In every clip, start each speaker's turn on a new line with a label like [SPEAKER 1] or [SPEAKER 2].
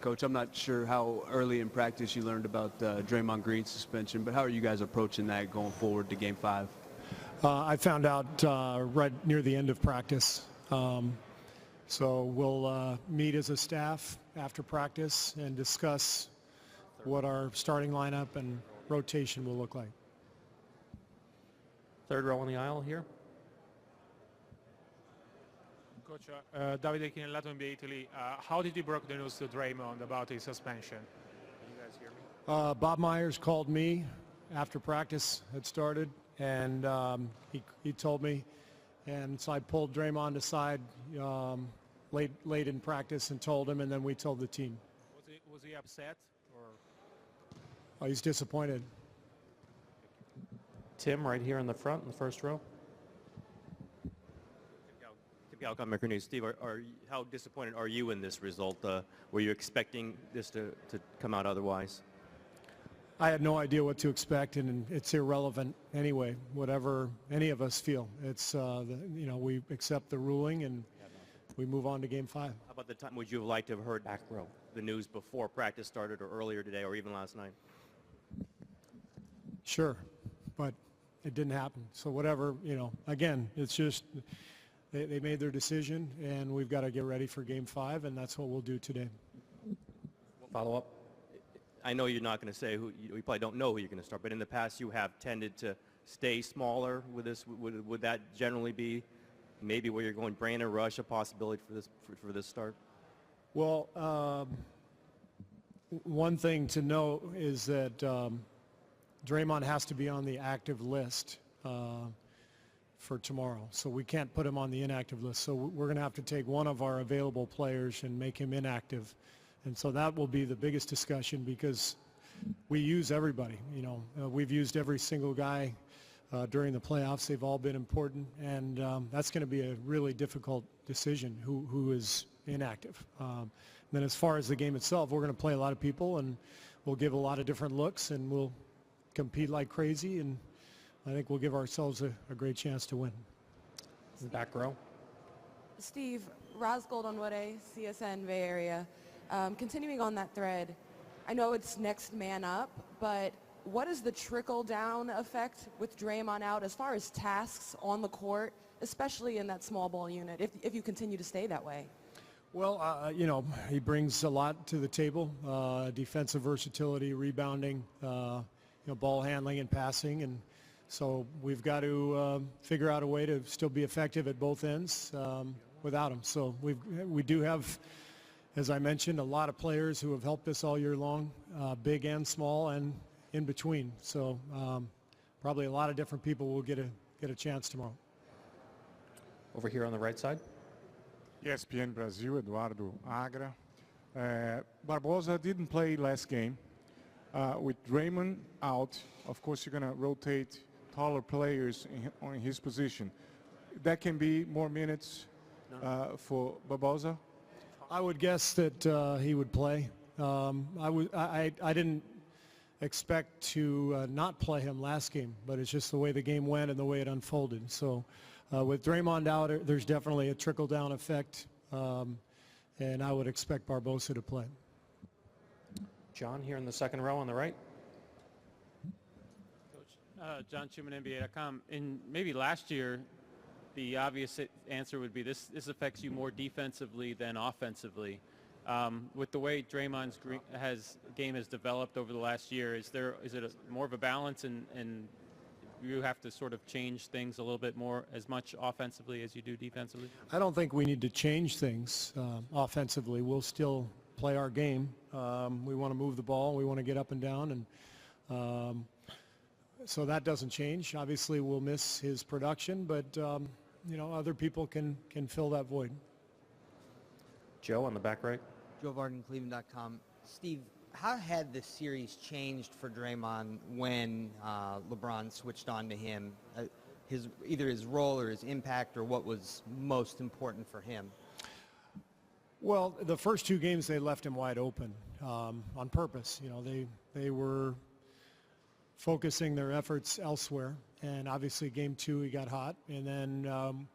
[SPEAKER 1] Coach, I'm not sure how early in practice you learned about Draymond Green's suspension, but how are you guys approaching that going forward to Game 5?
[SPEAKER 2] I found out right near the end of practice. So we'll meet as a staff after practice and discuss what our starting lineup and rotation will look like.
[SPEAKER 3] Third row on the aisle here.
[SPEAKER 4] Coach, Davide Chinellato, NBA Italy. How did you break the news to Draymond about his suspension? Can you guys hear me?
[SPEAKER 2] Bob Myers called me after practice had started, and he told me, and so I pulled Draymond aside late in practice and told him, and then we told the team.
[SPEAKER 4] Was he upset or?
[SPEAKER 2] Oh, he's disappointed.
[SPEAKER 3] Tim, right here in the front, in the first row.
[SPEAKER 5] Steve, how disappointed are you in this result? Were you expecting this to come out otherwise?
[SPEAKER 2] I had no idea what to expect, and it's irrelevant anyway. Whatever any of us feel, it's we accept the ruling and we move on to Game 5.
[SPEAKER 5] How about the time? Would you have liked to have heard back row the news before practice started, or earlier today, or even last night?
[SPEAKER 2] Sure, but it didn't happen. So whatever, again, it's just. They made their decision, and we've got to get ready for Game 5, and that's what we'll do today.
[SPEAKER 3] Follow up.
[SPEAKER 5] I know you're not going to say who. You probably don't know who you're going to start, but in the past you have tended to stay smaller with this. Would that generally be maybe where you're going? Brandon Rush, a possibility for this start?
[SPEAKER 2] Well, one thing to know is that Draymond has to be on the active list for tomorrow. So we can't put him on the inactive list. So we're going to have to take one of our available players and make him inactive. And so that will be the biggest discussion, because we use everybody. We've used every single guy during the playoffs. They've all been important. And that's going to be a really difficult decision, who is inactive. Then as far as the game itself, we're going to play a lot of people, and we'll give a lot of different looks, and we'll compete like crazy, and I think we'll give ourselves a great chance to win.
[SPEAKER 3] Back row.
[SPEAKER 6] Steve, Raz Goldonwade, CSN Bay Area. Continuing on that thread, I know it's next man up, but what is the trickle-down effect with Draymond out as far as tasks on the court, especially in that small ball unit, if you continue to stay that way?
[SPEAKER 2] Well, he brings a lot to the table, defensive versatility, rebounding, ball handling and passing, and so we've got to figure out a way to still be effective at both ends without him. So we do have, as I mentioned, a lot of players who have helped us all year long, big and small and in between. So probably a lot of different people will get a chance tomorrow.
[SPEAKER 3] Over here on the right side.
[SPEAKER 7] ESPN Brasil, Eduardo Agra. Barbosa didn't play last game. With Draymond out, of course you're going to rotate taller players on his position. That can be more minutes for Barbosa?
[SPEAKER 2] I would guess that he would play. I didn't expect to not play him last game, but it's just the way the game went and the way it unfolded. So with Draymond out, there's definitely a trickle-down effect, and I would expect Barbosa to play.
[SPEAKER 3] John here in the second row on the right.
[SPEAKER 8] Coach, John Schumann, NBA.com. In maybe last year, the obvious answer would be this affects you more defensively than offensively. With the way Draymond's game has developed over the last year, is it more of a balance, and you have to sort of change things a little bit more as much offensively as you do defensively?
[SPEAKER 2] I don't think we need to change things offensively. We'll still play our game. We want to move the ball. We want to get up and down, and so that doesn't change. Obviously, we'll miss his production, but other people can fill that void.
[SPEAKER 3] Joe on the back right.
[SPEAKER 9] Joe Varden, Cleveland.com. Steve, how had the series changed for Draymond when LeBron switched on to him? Either his role or his impact, or what was most important for him?
[SPEAKER 2] Well, the first two games they left him wide open on purpose. They were focusing their efforts elsewhere, and obviously game 2 he got hot, and then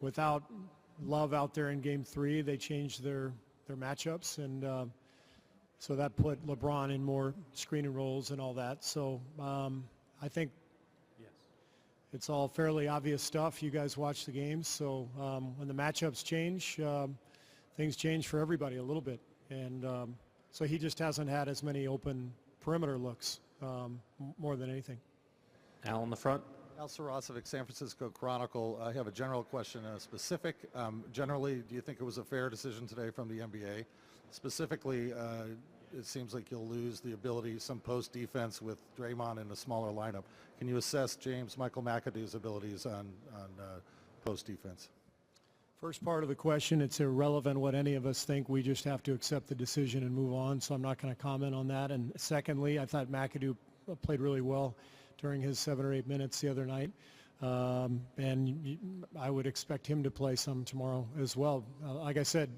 [SPEAKER 2] without Love out there in game 3, they changed their matchups, and So that put LeBron in more screen and rolls and all that. So I think it's all fairly obvious stuff. You guys watch the games. So when the matchups change, things change for everybody a little bit. And so he just hasn't had as many open perimeter looks more than anything.
[SPEAKER 3] Al in the front.
[SPEAKER 10] Al Sarasovic, San Francisco Chronicle. I have a general question and a specific. Generally, do you think it was a fair decision today from the NBA? Specifically, it seems like you'll lose the ability, some post defense with Draymond in a smaller lineup. Can you assess Michael McAdoo's abilities on post defense?
[SPEAKER 2] First part of the question, it's irrelevant what any of us think. We just have to accept the decision and move on, so I'm not going to comment on that. And secondly, I thought McAdoo played really well during his 7 or 8 minutes the other night. And I would expect him to play some tomorrow as well. Like I said,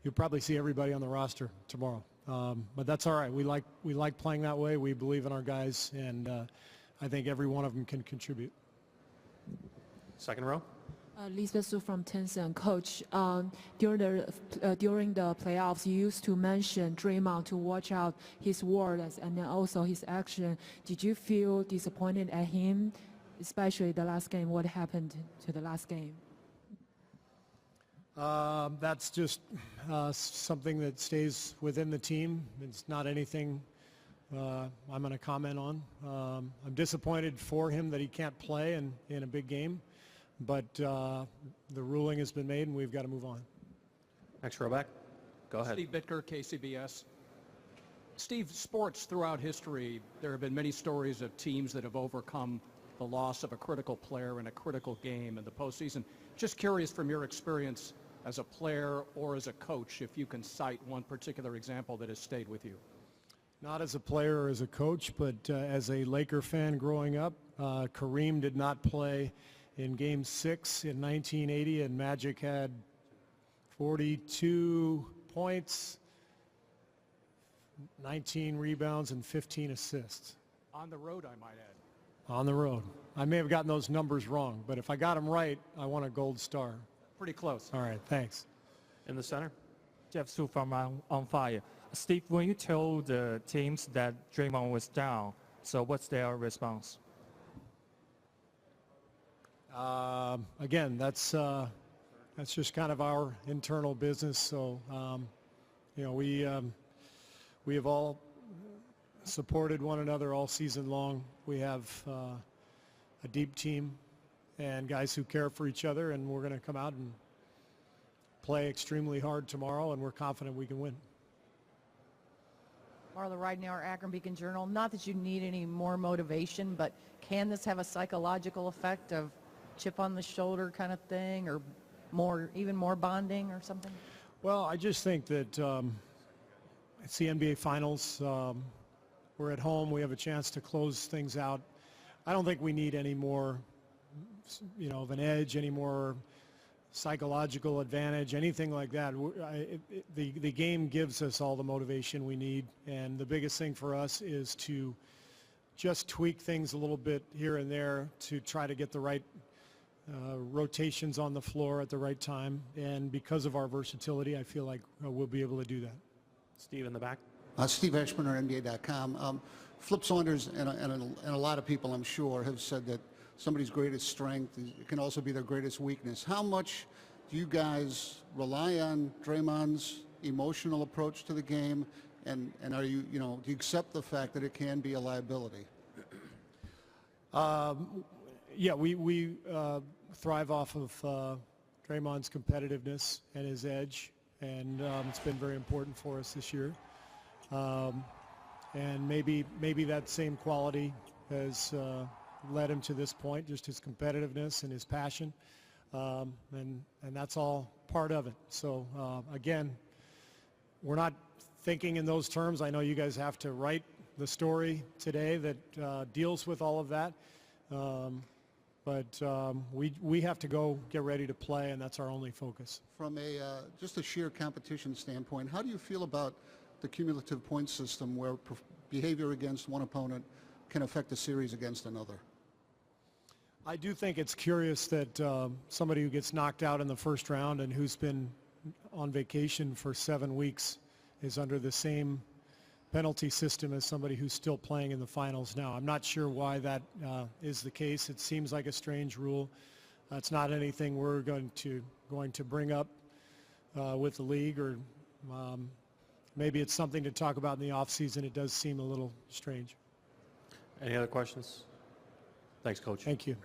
[SPEAKER 2] you'll probably see everybody on the roster tomorrow. But that's all right. We like playing that way. We believe in our guys, and I think every one of them can contribute.
[SPEAKER 3] Second row.
[SPEAKER 11] Lisbeth Su from Tencent. Coach, during the playoffs, you used to mention Draymond to watch out his words and then also his action. Did you feel disappointed at him, especially the last game? What happened to the last game?
[SPEAKER 2] That's just something that stays within the team. It's not anything I'm going to comment on. I'm disappointed for him that he can't play in a big game. But the ruling has been made, and we've got to move on.
[SPEAKER 3] Next row back. Go ahead.
[SPEAKER 12] Steve Bitker, KCBS. Steve, sports throughout history, there have been many stories of teams that have overcome the loss of a critical player in a critical game in the postseason. Just curious from your experience as a player or as a coach, if you can cite one particular example that has stayed with you.
[SPEAKER 2] Not as a player or as a coach, but as a Laker fan growing up, Kareem did not play in Game 6 in 1980, and Magic had 42 points, 19 rebounds, and 15 assists.
[SPEAKER 12] On the road, I might add.
[SPEAKER 2] On the road. I may have gotten those numbers wrong, but if I got them right, I want a gold star.
[SPEAKER 12] Pretty close.
[SPEAKER 2] All right, thanks.
[SPEAKER 3] In the center.
[SPEAKER 13] Jeff Su from On Fire. Steve, when you told the teams that Draymond was down, so what's their response?
[SPEAKER 2] Again, that's just kind of our internal business. So, we have all supported one another all season long. We have a deep team and guys who care for each other, and we're going to come out and play extremely hard tomorrow, and we're confident we can win.
[SPEAKER 14] Marla Ridenour, Akron Beacon Journal. Not that you need any more motivation, but can this have a psychological effect of chip on the shoulder kind of thing, or even more bonding or something?
[SPEAKER 2] Well, I just think that it's the NBA Finals. We're at home. We have a chance to close things out. I don't think we need any more, of an edge, any more psychological advantage, anything like that. The game gives us all the motivation we need, and the biggest thing for us is to just tweak things a little bit here and there to try to get the right rotations on the floor at the right time, and because of our versatility, I feel like we'll be able to do that.
[SPEAKER 3] Steve in the back.
[SPEAKER 15] Steve Eschmaner, NBA.com. Flip Saunders and a lot of people, I'm sure, have said that somebody's greatest strength can also be their greatest weakness. How much do you guys rely on Draymond's emotional approach to the game, and are you, do you accept the fact that it can be a liability?
[SPEAKER 2] Yeah, we thrive off of Draymond's competitiveness and his edge, and it's been very important for us this year. And maybe that same quality has led him to this point, just his competitiveness and his passion, and that's all part of it. So again, we're not thinking in those terms. I know you guys have to write the story today that deals with all of that, but we have to go get ready to play, and that's our only focus.
[SPEAKER 15] From just a sheer competition standpoint, how do you feel about the cumulative point system where behavior against one opponent can affect a series against another?
[SPEAKER 2] I do think it's curious that somebody who gets knocked out in the first round and who's been on vacation for 7 weeks is under the same penalty system as somebody who's still playing in the finals now. I'm not sure why that is the case. It seems like a strange rule. It's not anything we're going to bring up with the league, or maybe it's something to talk about in the off season. It does seem a little strange.
[SPEAKER 3] Any other questions? Thanks, Coach.
[SPEAKER 2] Thank you.